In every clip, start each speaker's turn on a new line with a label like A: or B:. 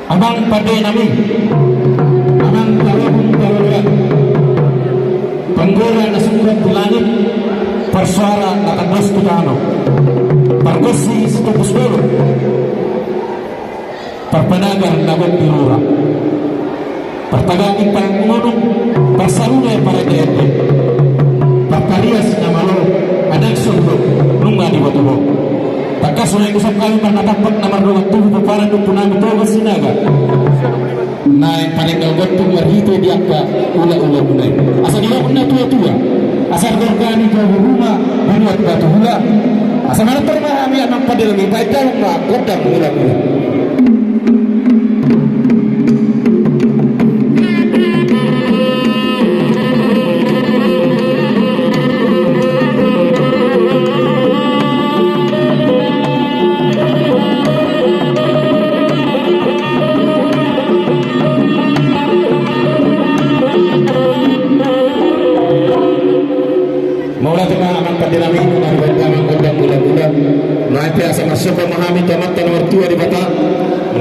A: Amang pada nami, amang kalabung kalabung, penggora nasungkat di langit, persuara nakagos tutano, pergosi setubus dulu, perpenagar nagot dirura, pertagangin pangungunung, persalunay para DRD, perkarias namalo, anak sunduk, nunga di batubo. Pagkasunay ko sa kami manatapak na marungat tubo para nung punami to sinaga na paninggalgot itong marhito di akka ula-ula munay asa di ako na tua-tua asa gorgani jauh rumah bunuat batu hula asa manator mahami anang padilagi baik dalam magodang ula-ula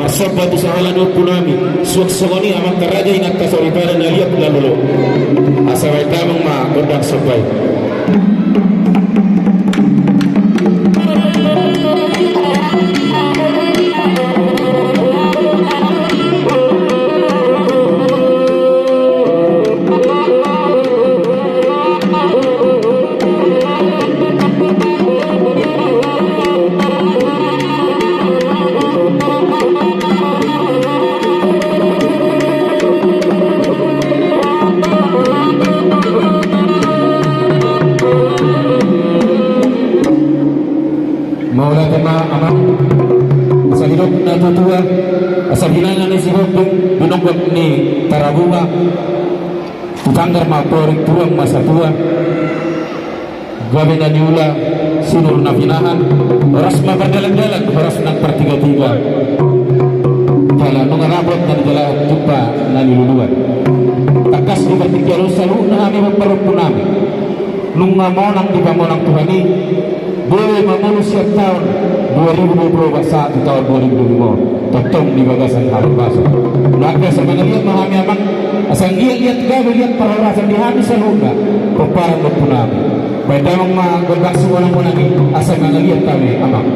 A: Masabba tu sahalan punami suak sogoni amak karaja ingat kasori pada naliap lalu asawai tamang ma kodang sopai tua asal hilangan ni sihok binonggok ni tarabunga tutanggar maporik tuang masa tua gabe na niula sinur na pinahan oras mabardalag-dalag oras ng pertiga-tiga kala nung arabot na nagala jumpa na niluluan takas di bertiga selalu na kami magparumpo namin nung mamonang di pamonang Tuhani boleh memenuhi siap tahun 2021 tahun 2025 totong di bagasan halal basa naga sa mga lihat mahami amang asang lihat gabi lihat pararasan di hami sa luna paparang magpunami may damang magagak semua mo nami asang mga lihat kami amang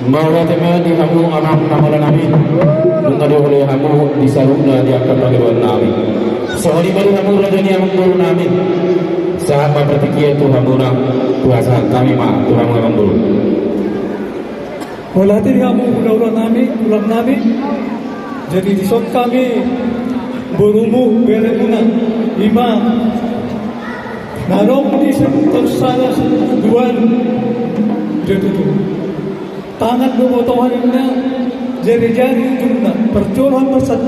A: Maulah teman di kamu anak namalan namin nung oleh kamu di saruna di akan pagawaan namin. Soalnya baru kamu raja ni amang guru namin. Saat berpikir tu kamu nak kuasa kami mah tu kamu amang guru.
B: Wala din kamu ulam namin. Jadi disot kami berumu beremuna lima. Narong di tersana duan jadi tu. Tangan bumotohan na jari-jari ujung na percurahan